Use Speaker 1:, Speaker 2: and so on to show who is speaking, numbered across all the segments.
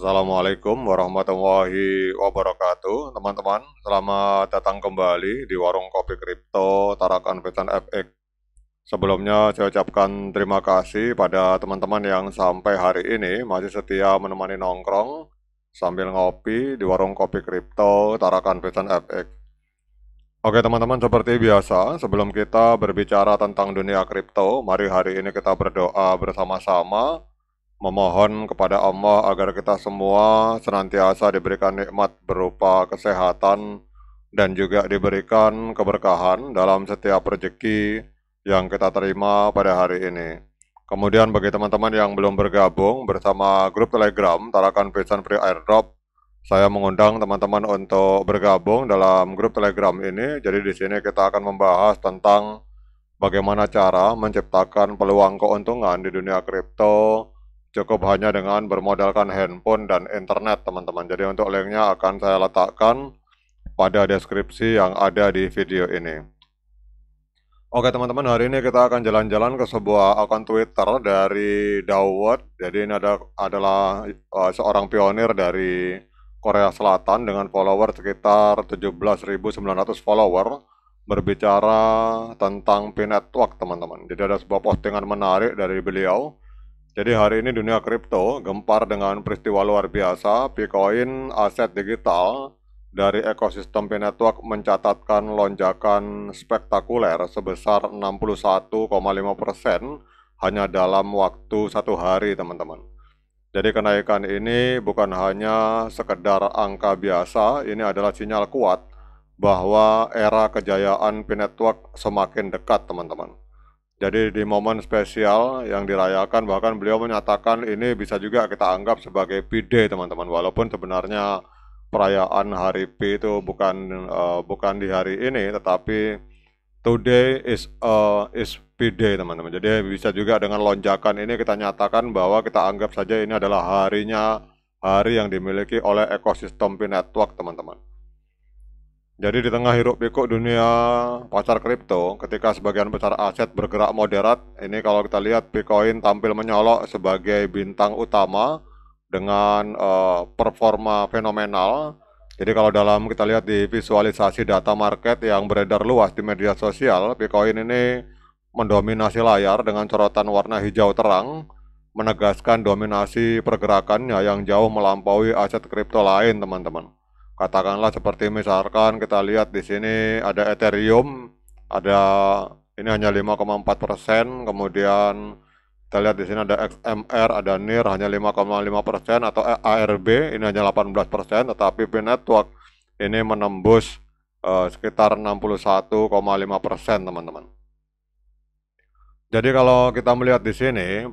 Speaker 1: Assalamualaikum warahmatullahi wabarakatuh, teman-teman. Selamat datang kembali di Warung Kopi Kripto Tarakan Vetan FX. Sebelumnya saya ucapkan terima kasih pada teman-teman yang sampai hari ini masih setia menemani nongkrong sambil ngopi di Warung Kopi Kripto Tarakan Vetan FX. Oke teman-teman, seperti biasa, sebelum kita berbicara tentang dunia kripto, mari hari ini kita berdoa bersama-sama memohon kepada Allah agar kita semua senantiasa diberikan nikmat berupa kesehatan dan juga diberikan keberkahan dalam setiap rezeki yang kita terima pada hari ini. Kemudian bagi teman-teman yang belum bergabung bersama grup Telegram Tarakan Pesan Free Airdrop, saya mengundang teman-teman untuk bergabung dalam grup Telegram ini. Jadi di sini kita akan membahas tentang bagaimana cara menciptakan peluang keuntungan di dunia kripto cukup hanya dengan bermodalkan handphone dan internet, teman-teman. Jadi untuk linknya akan saya letakkan pada deskripsi yang ada di video ini. Oke teman-teman, hari ini kita akan jalan-jalan ke sebuah akun Twitter dari Dawud. Jadi ini adalah seorang pionir dari Korea Selatan dengan follower sekitar 17.900 follower, berbicara tentang P-Network, teman-teman. Jadi ada sebuah postingan menarik dari beliau. Jadi hari ini dunia kripto gempar dengan peristiwa luar biasa. Bitcoin, aset digital dari ekosistem P-Network mencatatkan lonjakan spektakuler sebesar 61,5% hanya dalam waktu satu hari, teman-teman. Jadi kenaikan ini bukan hanya sekedar angka biasa, ini adalah sinyal kuat bahwa era kejayaan P-Network semakin dekat, teman-teman. Jadi di momen spesial yang dirayakan, bahkan beliau menyatakan ini bisa juga kita anggap sebagai P-Day, teman-teman. Walaupun sebenarnya perayaan hari P itu bukan di hari ini, tetapi today is P-Day, teman-teman. Jadi bisa juga dengan lonjakan ini kita nyatakan bahwa kita anggap saja ini adalah hari yang dimiliki oleh ekosistem P-Network, teman-teman. Jadi di tengah hiruk pikuk dunia pasar kripto, ketika sebagian besar aset bergerak moderat, ini kalau kita lihat Bitcoin tampil menyolok sebagai bintang utama dengan performa fenomenal. Jadi kalau dalam kita lihat di visualisasi data market yang beredar luas di media sosial, Bitcoin ini mendominasi layar dengan sorotan warna hijau terang, menegaskan dominasi pergerakannya yang jauh melampaui aset kripto lain, teman-teman. Katakanlah seperti misalkan kita lihat di sini ada Ethereum, ini hanya 5,4%, kemudian kita lihat di sini ada XMR, ada NIR hanya 5,5%, atau ARB ini hanya 18%, tetapi P-Network ini menembus sekitar 61,5%, teman-teman. Jadi kalau kita melihat di sini,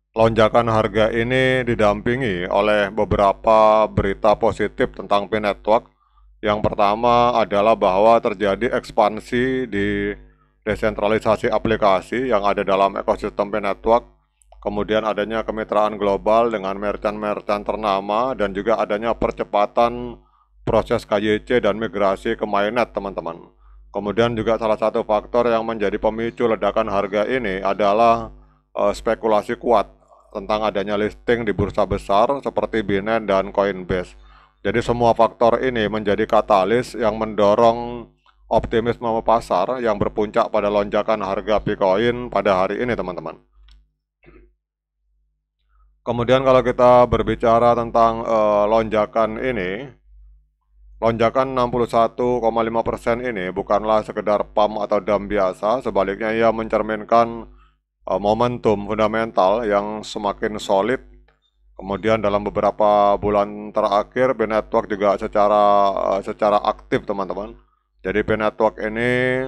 Speaker 1: lonjakan harga ini didampingi oleh beberapa berita positif tentang P-Network. Yang pertama adalah bahwa terjadi ekspansi di desentralisasi aplikasi yang ada dalam ekosistem P-Network. Kemudian adanya kemitraan global dengan merchant-merchant ternama dan juga adanya percepatan proses KYC dan migrasi ke mainnet, teman-teman. Kemudian juga salah satu faktor yang menjadi pemicu ledakan harga ini adalah spekulasi kuat tentang adanya listing di bursa besar seperti Binance dan Coinbase. Jadi semua faktor ini menjadi katalis yang mendorong optimisme pasar yang berpuncak pada lonjakan harga Bitcoin pada hari ini, teman-teman. Kemudian kalau kita berbicara tentang lonjakan ini, lonjakan 61,5% ini bukanlah sekedar pump atau dam biasa, sebaliknya ia mencerminkan momentum fundamental yang semakin solid. Kemudian dalam beberapa bulan terakhir P-Network juga secara aktif, teman-teman. Jadi P-Network ini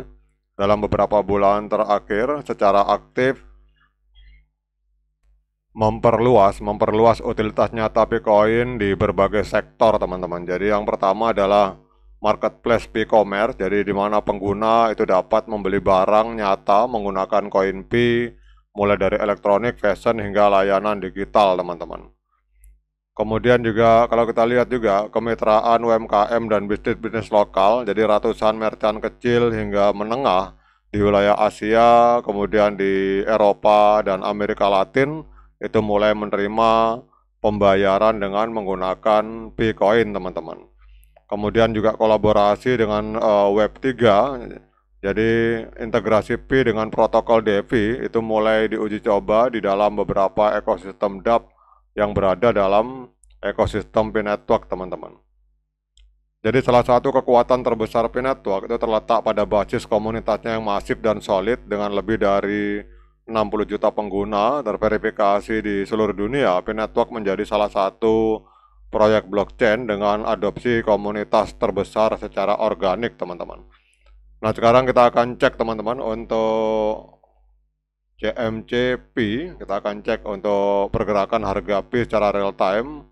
Speaker 1: dalam beberapa bulan terakhir secara aktif memperluas utilitas nyata Bitcoin di berbagai sektor, teman-teman. Jadi yang pertama adalah marketplace e-commerce, jadi di mana pengguna itu dapat membeli barang nyata menggunakan koin P, mulai dari elektronik, fashion, hingga layanan digital, teman-teman. Kemudian juga kalau kita lihat juga kemitraan UMKM dan bisnis-bisnis lokal, jadi ratusan merchant kecil hingga menengah di wilayah Asia, kemudian di Eropa dan Amerika Latin, itu mulai menerima pembayaran dengan menggunakan Picoin, teman-teman. Kemudian juga kolaborasi dengan Web3. Jadi integrasi Pi dengan protokol DeFi itu mulai diuji coba di dalam beberapa ekosistem dApp yang berada dalam ekosistem Pi Network, teman-teman. Jadi salah satu kekuatan terbesar Pi Network itu terletak pada basis komunitasnya yang masif dan solid dengan lebih dari 60 juta pengguna terverifikasi di seluruh dunia. Pi Network menjadi salah satu proyek blockchain dengan adopsi komunitas terbesar secara organik, teman-teman. Nah, sekarang kita akan cek, teman-teman, untuk CMC Pi. Kita akan cek untuk pergerakan harga Pi secara real time.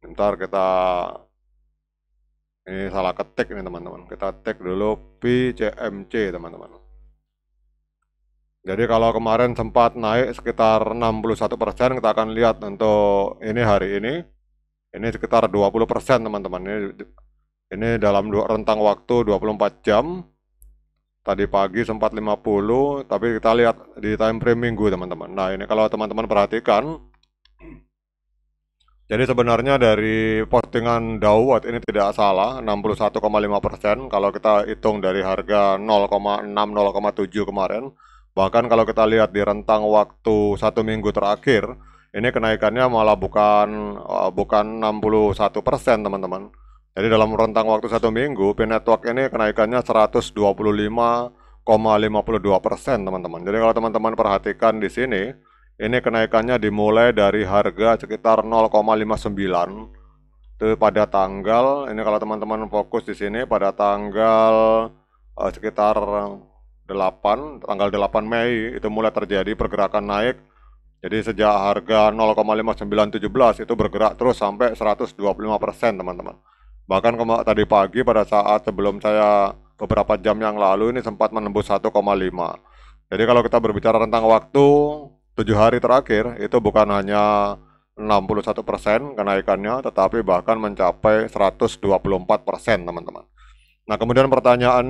Speaker 1: Bentar, ini salah ketik ini, teman-teman. Kita cek dulu Pi CMC, teman-teman. Jadi kalau kemarin sempat naik sekitar 61%, kita akan lihat untuk ini hari ini sekitar 20%, teman-teman. Ini dalam rentang waktu 24 jam. Tadi pagi sempat 50, tapi kita lihat di time frame minggu, teman-teman. Nah, ini kalau teman-teman perhatikan, jadi sebenarnya dari postingan Dawat ini tidak salah, 61,5% kalau kita hitung dari harga 0,6, 0,7 kemarin. Bahkan kalau kita lihat di rentang waktu 1 minggu terakhir, ini kenaikannya malah bukan 61%, teman-teman. Jadi dalam rentang waktu 1 minggu, Pi Network ini kenaikannya 125,52%, teman-teman. Jadi kalau teman-teman perhatikan di sini, ini kenaikannya dimulai dari harga sekitar 0,59 itu pada tanggal, ini kalau teman-teman fokus di sini pada tanggal sekitar tanggal 8 Mei itu mulai terjadi pergerakan naik. Jadi sejak harga 0,5917 itu bergerak terus sampai 125%, teman-teman. Bahkan tadi pagi pada saat sebelum saya beberapa jam yang lalu ini sempat menembus 1,5. Jadi kalau kita berbicara tentang waktu 7 hari terakhir, itu bukan hanya 61% kenaikannya, tetapi bahkan mencapai 124%, teman-teman. Nah, kemudian pertanyaan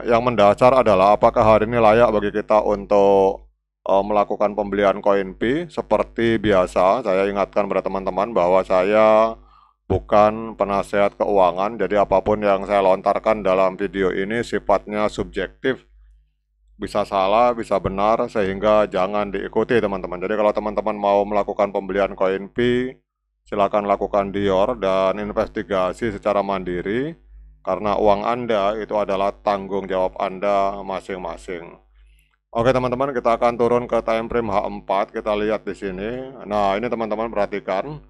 Speaker 1: yang mendasar adalah apakah hari ini layak bagi kita untuk melakukan pembelian koin Pi? Seperti biasa, saya ingatkan pada teman-teman bahwa saya bukan penasehat keuangan, jadi apapun yang saya lontarkan dalam video ini sifatnya subjektif, bisa salah, bisa benar, sehingga jangan diikuti, teman-teman. Jadi kalau teman-teman mau melakukan pembelian koin Pi, silakan lakukan dior dan investigasi secara mandiri, karena uang Anda itu adalah tanggung jawab Anda masing-masing. Oke, teman-teman, kita akan turun ke time frame H4, kita lihat di sini. Nah, ini teman-teman perhatikan.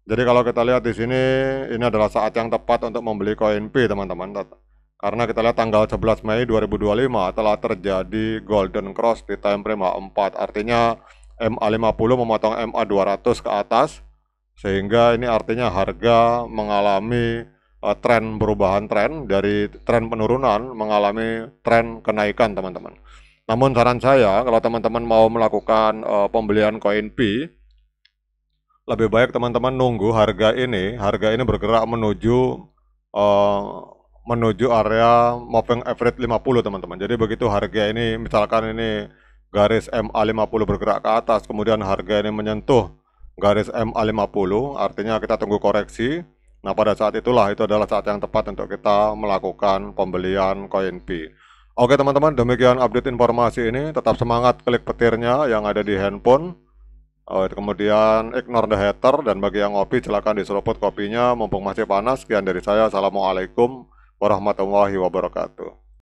Speaker 1: Jadi kalau kita lihat di sini, ini adalah saat yang tepat untuk membeli koin Pi, teman-teman. Karena kita lihat tanggal 11 Mei 2025 telah terjadi golden cross di time frame H4. Artinya MA50 memotong MA200 ke atas, sehingga ini artinya harga mengalami perubahan tren dari tren penurunan mengalami tren kenaikan, teman-teman. Namun saran saya, kalau teman-teman mau melakukan pembelian koin Pi, lebih baik teman-teman nunggu harga ini bergerak menuju area moving average 50, teman-teman. Jadi begitu harga ini, misalkan ini garis MA50 bergerak ke atas, kemudian harga ini menyentuh garis MA50, artinya kita tunggu koreksi. Nah, pada saat itulah, itu adalah saat yang tepat untuk kita melakukan pembelian koin Pi. Oke, teman-teman, demikian update informasi ini. Tetap semangat klik petirnya yang ada di handphone. Kemudian ignore the hater, dan bagi yang ngopi silakan diseruput kopinya mumpung masih panas. Sekian dari saya, assalamualaikum warahmatullahi wabarakatuh.